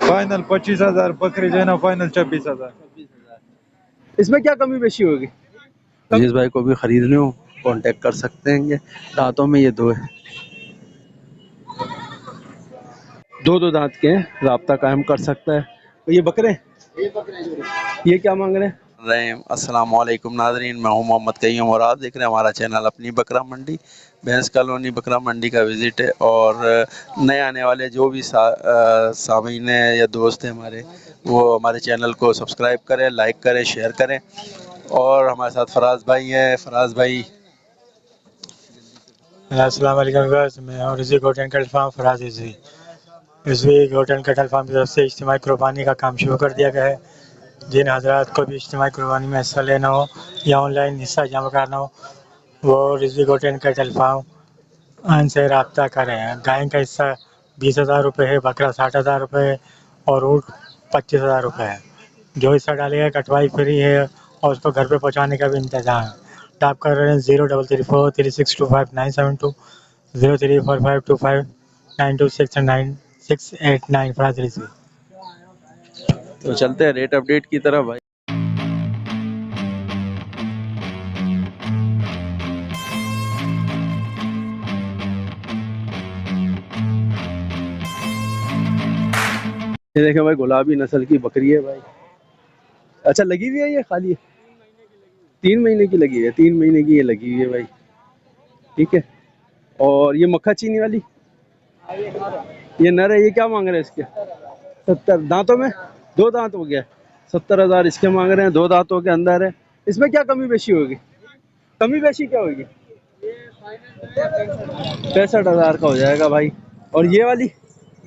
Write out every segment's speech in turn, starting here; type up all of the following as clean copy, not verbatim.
Final 25,000, बकरी जो है ना फाइनल 26,000। इसमें क्या कमी बेशी होगी? जिस भाई को भी खरीदने हो कांटेक्ट कर सकते हैं। दांतों में ये दो है, दो दांत के हैं, राब्ता कायम कर सकता है। तो ये बकरे, ये क्या मांग रहे हैं? अस्सलाम वालेकुम नाज़रीन, मैं हूं मोहम्मद कय्यूम और आप देख रहे हैं हमारा चैनल अपनी बकरा मंडी। भैंस कॉलोनी बकरा मंडी का विज़िट है और नए आने वाले जो भी सामीन हैं या दोस्त हैं हमारे, वो हमारे चैनल को सब्सक्राइब करें, लाइक करें, शेयर करें। और हमारे साथ फराज भाई हैं। फराज भाई, अस्सलाम वालेकुम व्यूअर्स, मैं और Riji goat and cattle farm Faraz Riji. Riji goat and cattle farm की तरफ से इज्तिमाई कुर्बानी का काम शुरू कर दिया गया है। जिन हजरात को भी इज्तिमाई कुर्बानी में हिस्सा लेना हो या ऑनलाइन हिस्सा जमा करना हो, वो Riji goat and cattle farm से रब्ता करें। गाय का हिस्सा 20,000 रुपये है, बकरा 60,000 रुपये है और ऊँट 25,000 रुपये है। जो हिस्सा डालेगा कटवाई फ्री है और उसको घर पे पहुंचाने का भी इंतज़ाम है। टाप कर रहे हैं 0334362592, 0345259269 फराज रिजी। तो चलते हैं रेट अपडेट की तरफ भाई। ये देखें भाई, गुलाबी नस्ल की बकरी है भाई। अच्छा, लगी हुई है ये खाली है? 3 महीने की लगी है, 3 महीने की ये लगी हुई है भाई। ठीक है। और ये मक्खा चीनी वाली, ये नर है। ये क्या मांग रहे हैं इसके? 70। दांतों में दो दांत हो गया, 70,000 इसके मांग रहे हैं, दो दांतों के अंदर है। इसमें क्या कमी बेशी होगी? कमी बेशी क्या होगी? 65,000 का हो जाएगा भाई। और ये वाली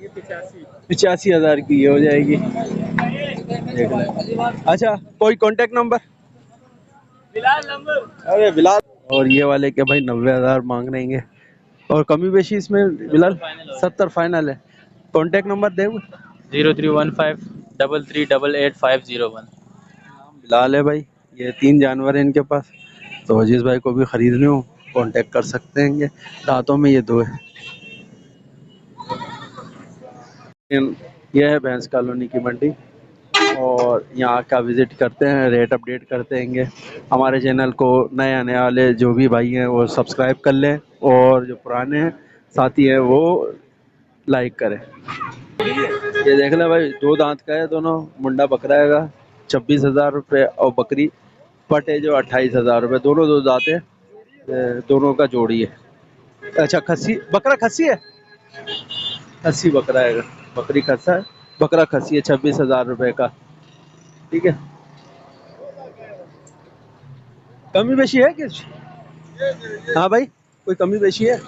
85,000 की ये हो जाएगी। देख लें। अच्छा, कोई कांटेक्ट नंबर? अरे बिलाल। और ये वाले के भाई 90,000 मांग रहे हैं। और कमी बेशी इसमें बिलाल? 70 फाइनल है। कांटेक्ट नंबर दे। 031533888501। बिलाल है भाई। ये 3 जानवर है इनके पास। तो जिस भाई को भी खरीदने हो कांटेक्ट कर सकते हैं। दांतों में ये दो है। यह है भैंस कॉलोनी की मंडी और यहाँ का विज़िट करते हैं, रेट अपडेट करते हैं। हमारे चैनल को नए आने वाले जो भी भाई हैं वो सब्सक्राइब कर लें और जो पुराने हैं साथी हैं वो लाइक करें। ये देख लें भाई, दो दांत का है, दोनों मुंडा बकरा है। 26,000 रुपये और बकरी पट है जो 28,000 रुपये। दोनों दो दांत है, दोनों का जोड़ी है। अच्छा, खस्सी बकरा, खस्सी है, खस्सी बकरा है। बकरी खस्सा है, बकरा खस्सी है। 26,000 रुपये का। ठीक है। कमी बेशी है कुछ? हाँ भाई, कोई कमी बेशी है?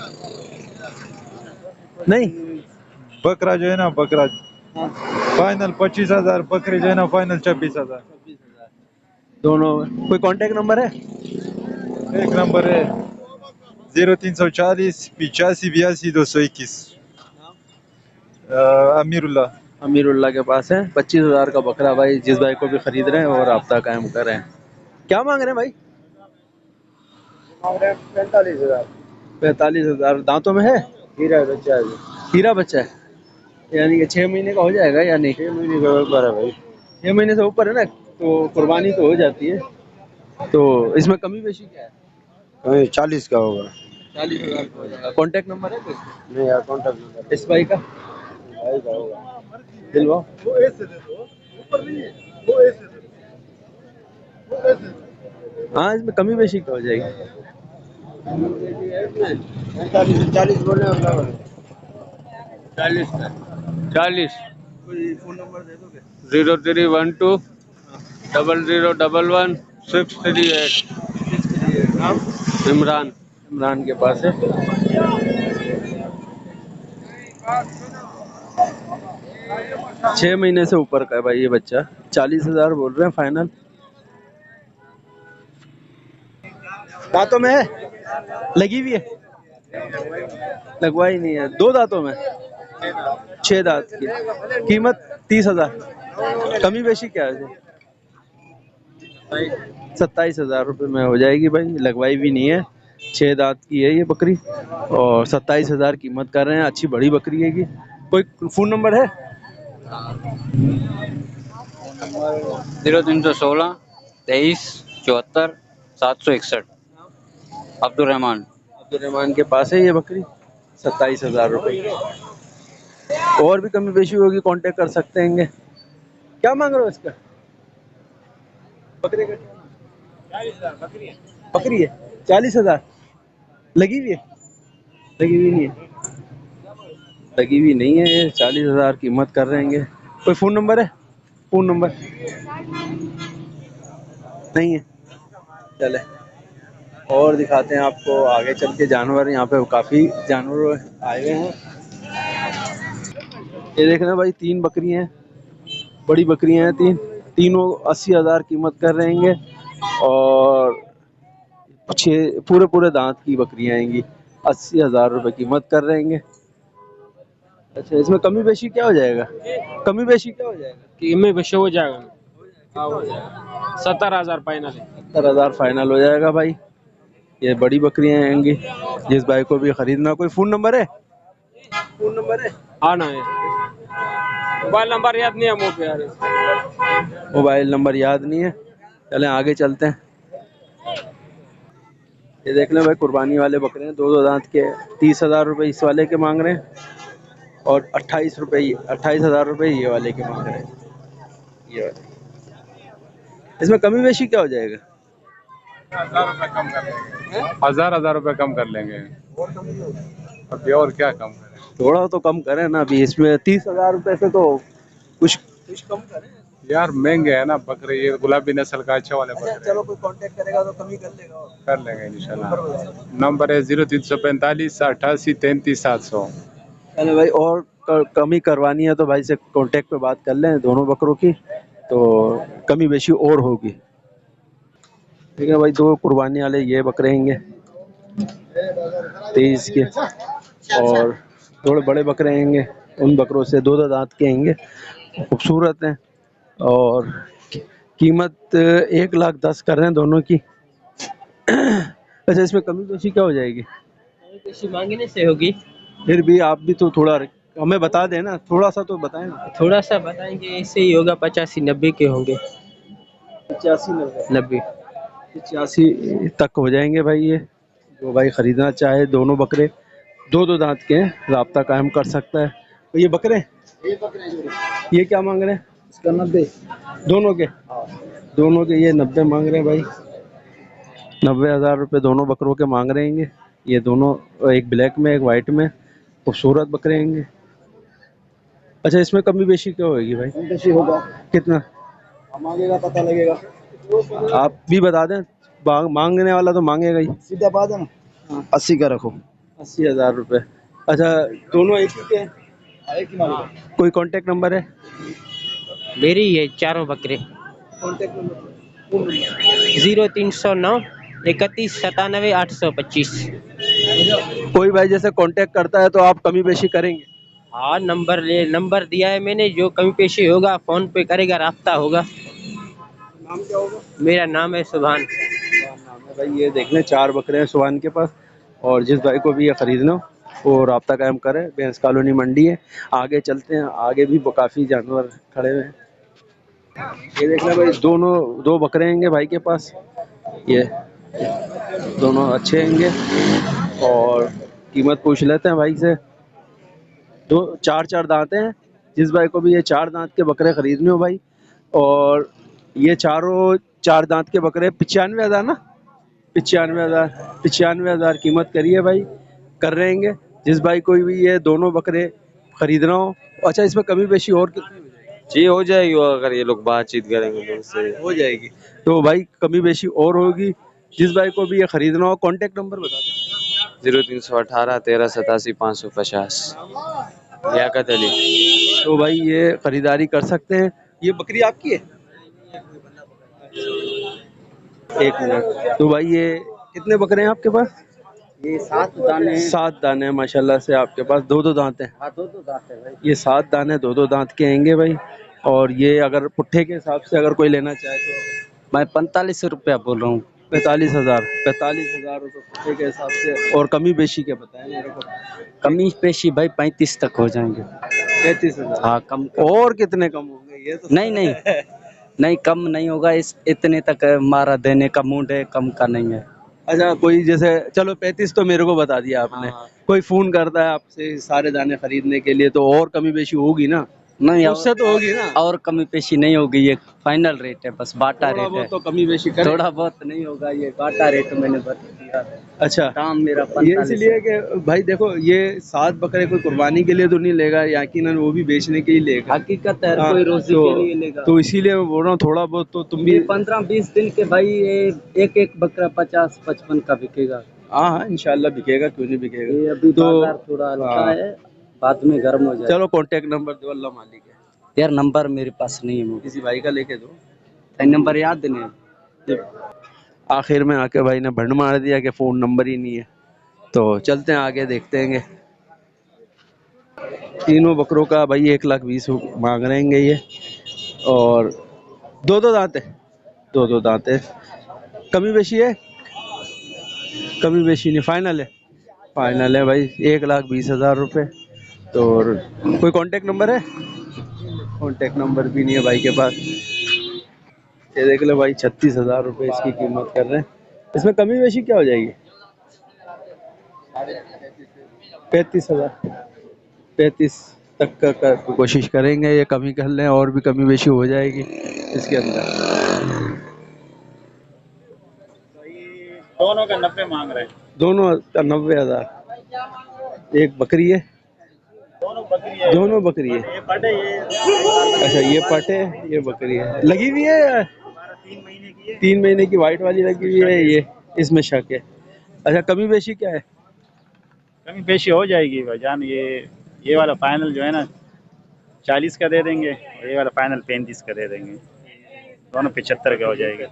नहीं। बकरा जो है ना बकरा फाइनल 25,000, बकरी जो है ना फाइनल 26,000। दोनों। कोई कांटेक्ट नंबर है? एक नंबर है 0340 85 82 221। अमीरुल्लाह। अमीरुल्लाह के पास है। 25,000 का बकरा भाई, जिस भाई को भी खरीद रहे हैं और राब्ता कायम कर रहे हैं। क्या मांग रहे हैं भाई? 45,000। 45,000। दांतों में है? हीरा बच्चा है। हीरा बच्चा है, यानी कि 6 महीने का हो जाएगा या नहीं? 6 महीने का ऊपर है भाई। 6 महीने से ऊपर है ना, तो कुर्बानी तो हो जाती है। तो इसमें कमी बेशी क्या है? 40 का होगा। 40,000 का हो जाएगा। कॉन्टेक्ट नंबर है कोई? नहीं यार, कॉन्टेक्ट नंबर इस भाई का? भाई का होगा। दिलवा। हाँ, इसमें कमी बेशी क्या हो जाएगी? 40 बोलने वाला। 40 कोई फोन नंबर दे दोगे? 031200111638। नाम? इमरान। इमरान के पास है। 6 महीने से ऊपर का है भाई ये बच्चा। 40,000 बोल रहे हैं फाइनल। दांतों में है? लगी हुई है? लगवाई नहीं है। दो दांतों में? 6 दांत की। कीमत 30,000। कमी बेशी क्या है? 27,000 रुपये में हो जाएगी भाई। लगवाई भी नहीं है, 6 दांत की है ये बकरी और 27,000 कीमत कर रहे हैं। अच्छी बड़ी बकरी है। कोई फोन नंबर है? 0316 23 74 761। अब्दुल रहमान। अब्दुल रहमान के पास है ये बकरी 27,000 रुपये। और भी कमी बेशी होगी, कांटेक्ट कर सकते हैं। क्या मांग रहे हो इसका? बकरे का 40,000 बकरी है 40,000 लगी हुई है? लगी हुई नहीं है, लगी हुई नहीं है। ये 40,000 कीमत कर रहे हैं। कोई फ़ोन नंबर है? फ़ोन नंबर नहीं है। चले और दिखाते हैं आपको आगे चल के जानवर। यहाँ पे काफ़ी जानवर आए हुए हैं। ये देखना भाई, 3 बकरियाँ हैं, बड़ी बकरियाँ हैं। तीनों 80,000 कीमत कर रहे हैं। और 6 पूरे दांत की बकरियाँ आएंगी, 80,000 रुपये कीमत कर रहे हैं। अच्छा, इसमें कमी बेशी क्या हो जाएगा? कमी बेशी क्या हो जाएगा? कीमत बेशो हो जाएगा। हाँ हो जाएगा, 70,000 फाइनल है। 70,000 फाइनल हो जाएगा भाई। ये बड़ी बकरियां आएंगी। जिस भाई को भी खरीदना, कोई फ़ोन नंबर है? फ़ोन नंबर है? हाँ ना है, मोबाइल नंबर याद नहीं है मुँह पे यार। मोबाइल नंबर याद नहीं है। चलें आगे चलते हैं। ये देख लें भाई, कुर्बानी वाले बकरे हैं, 2 दांत के। 30,000 रुपये इस वाले के मांग रहे हैं और 28,000 रुपये ये वाले के मांग रहे हैं। ये वाले इसमें कमी बेशी क्या हो जाएगा? 1,000 रुपये कम कर लेंगे। अभी और क्या कम करें? थोड़ा तो कम करें ना। अभी इसमें 30,000 रुपये से तो कुछ कम करें यार, महंगे है ना बकरे, ये गुलाबी नस्ल का अच्छा वाले बकरे। चलो कोई कांटेक्ट करेगा तो कमी कर लेगा। कर लेंगे इंशाल्लाह। नंबर है 0345 88 33 700। चलो भाई, और कमी करवानी है तो भाई से कांटेक्ट पे बात कर लें, दोनों बकरों की, तो कमी बेशी और होगी। ठीक है भाई, 2 कुर्बानी वाले ये बकरे हैंगे 23 के, और थोड़े बड़े बकरे हैंगे, उन बकरों से 2 दांत के हैंगे, खूबसूरत हैं। और कीमत 1,10,000 कर रहे हैं दोनों की। अच्छा, इसमें कमी बेशी क्या हो जाएगी? किसी मांगने से होगी। फिर भी आप भी तो थोड़ा हमें बता देना, थोड़ा सा तो बताएं ना। थोड़ा सा बताएंगे, ऐसे ही होगा 85-90 के होंगे। 85-90 90 85 तक हो जाएंगे भाई। ये जो भाई खरीदना चाहे, दोनों बकरे 2 दांत के हैं, राब्ता कायम कर सकता है। तो ये बकरे ये क्या मांग रहे हैं? इसका 90 दोनों के ये 90 मांग रहे हैं भाई। 90,000 रुपये दोनों बकरों के मांग रहे हैं। ये दोनों, एक ब्लैक में एक वाइट में, खूबसूरत बकरे हैं। अच्छा, इसमें कमी बेशी क्या होगी भाई? कम बेशी होगा, कितना मांगेगा पता लगेगा। आप भी बता दें, मांगने वाला तो मांगेगा ही। सीधा बात है ना, 80 का रखो। 80,000 रुपये। अच्छा, दोनों एक ही के हैं? एक ही मांगेगा। कोई कांटेक्ट नंबर है? मेरी ये चारों बकरे कांटेक्ट नंबर 0309 31 97 825। कोई भाई जैसे कांटेक्ट करता है तो आप कमी बेशी करेंगे? हाँ, नंबर दिया है मैंने, जो कमी पेशी होगा फ़ोन पे करेगा, राब्ता होगा। नाम क्या होगा? मेरा नाम है सुभान। नाम है भाई। ये देख लें, 4 बकरे हैं सुभान के पास, और जिस भाई को भी ये खरीदना हो वो राब्ता कायम करे। भैंस कॉलोनी मंडी है। आगे चलते हैं, आगे भी काफ़ी जानवर खड़े हुए हैं। ये देख लें भाई, 2 बकरे हैंगे भाई के पास। ये दोनों अच्छे हैंगे, और कीमत पूछ लेते हैं भाई से। 4 दांत हैं। जिस भाई को भी ये 4 दांत के बकरे खरीदने हो भाई, और ये चारों 4 दांत के बकरे 95,000 ना, 95,000 कीमत करिए भाई, कर रहे हैं। जिस भाई कोई भी ये दोनों बकरे खरीदना हो। अच्छा, इसमें कमी बेशी और कितनी हो जाएगी? जी हो जाएगी, अगर ये लोग बातचीत करेंगे तो उससे हो जाएगी। तो भाई कमी बेशी और होगी। जिस भाई को भी ये खरीदना हो, कांटेक्ट नंबर बता दें। 0318 13 87 550। लियाकत अली। तो भाई ये खरीदारी कर सकते हैं। ये बकरी आपकी है? एक मिनट। तो भाई ये कितने बकरे हैं आपके पास? ये 7 दाने। 7 दाने हैं माशाल्लाह से आपके पास। 2 दांत हैं? हाँ, 2 दांत है भाई। ये 7 दाने 2 दांत के आएंगे भाई। और ये अगर पुट्ठे के हिसाब से अगर कोई लेना चाहे तो मैं 45 रुपया बोल रहा हूँ। 45,000 रुपये पुट्ठे के हिसाब से। और कमी बेशी के बताएं मेरे को। कमी पेशी भाई 35 तक हो जाएंगे। 35,000। हाँ कम और कितने कम होंगे ये तो? नहीं नहीं नहीं, कम नहीं होगा। इस इतने तक हमारा देने का मूड है, कम का नहीं है। अच्छा, कोई जैसे चलो 35 तो मेरे को बता दिया आपने, हाँ। कोई फोन करता है आपसे सारे दाने खरीदने के लिए तो और कमी बेशी होगी ना? नहीं, उससे तो होगी ना? और कमी पेशी नहीं होगी, ये फाइनल रेट है, बस बाटा थोड़ा रेट है। बहुत तो कमी बेशी करें। थोड़ा बहुत नहीं होगा, ये बाटा रेट मैंने बता दिया। अच्छा, दाम मेरा ये 45 इसलिए कि भाई देखो ये 7 बकरे कोई कुर्बानी के लिए तो नहीं लेगा, यकीनन वो भी बेचने के ही लेगा। हकीकत है, हाँ, कोई रोजी के लिए लेगा। तो इसीलिए मैं बोल रहा हूँ थोड़ा बहुत तो तुम भी। ये 15-20 दिन के भाई, ये एक एक बकरा 50-55 का बिकेगा। हाँ हाँ, इंशाल्लाह बिकेगा, क्यों नहीं बिकेगा। ये अभी तो बाजार थोड़ा हल्का हाँ। है, बाद में गर्म हो जाए। चलो कांटेक्ट नंबर दो, अल्लाह मालिक है। यार नंबर मेरे पास नहीं है, किसी भाई का लेके दो। नंबर याद नहीं है। आखिर में आके भाई ने भंड मार दिया कि फोन नंबर ही नहीं है। तो चलते हैं आगे, देखते हैं। तीनों बकरों का भाई 1,20,000 मांग रहे हैं ये, और दो दांत है, दो दांत है। कमी बेशी है? कमी बेशी नहीं, फाइनल है भाई 1,20,000 रुपये। तो कोई कांटेक्ट नंबर है? कांटेक्ट नंबर भी नहीं है भाई के पास। ये देख लो भाई 36,000 रुपये इसकी कीमत कर रहे हैं। इसमें कमी बेशी क्या हो जाएगी? 35,000, 35 तक का कोशिश करेंगे, ये कमी कर लें, और भी कमी बेशी हो जाएगी इसके अंदर। दोनों का 90 मांग रहे हैं। दोनों का 90,000। एक बकरी है? दोनों बकरी है। ये पटे ये अच्छा, ये पटे, ये बकरी है। लगी हुई है? 3 महीने की वाइट वाली लगी हुई है ये, इसमें शक है। अच्छा, कमी बेशी क्या है? कमी पेशी हो जाएगी भाईजान। ये वाला फाइनल जो है ना 40 का दे देंगे, और ये वाला फाइनल 35 का दे देंगे। दोनों 75 का हो जाएगा।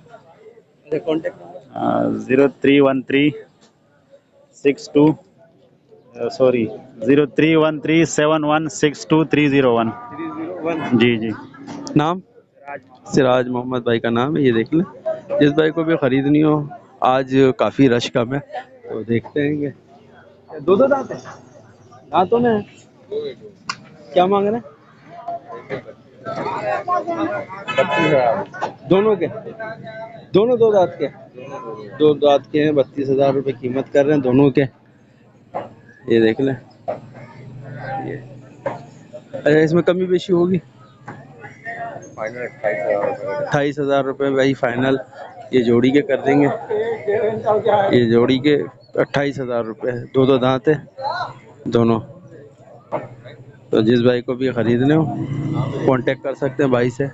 031372716231। जी जी। नाम? सिराज मोहम्मद भाई का नाम है। ये देख लें, जिस भाई को भी खरीदनी हो। आज काफ़ी रश कम है, तो देखते हैं। दो दांत है? दांतों में क्या मांग रहे हैं? दोनों के? दोनों दो दांत के? दो दांत के हैं, 32,000 रुपये कीमत कर रहे हैं दोनों के। ये देख लें ये। अच्छा, इसमें कमी बेशी होगी? 28,000 रुपये भाई फाइनल। ये जोड़ी के कर देंगे, ये जोड़ी के 28,000 रुपये। दो दांत है दोनों। तो जिस भाई को भी खरीदने हो कांटेक्ट कर सकते हैं भाई से।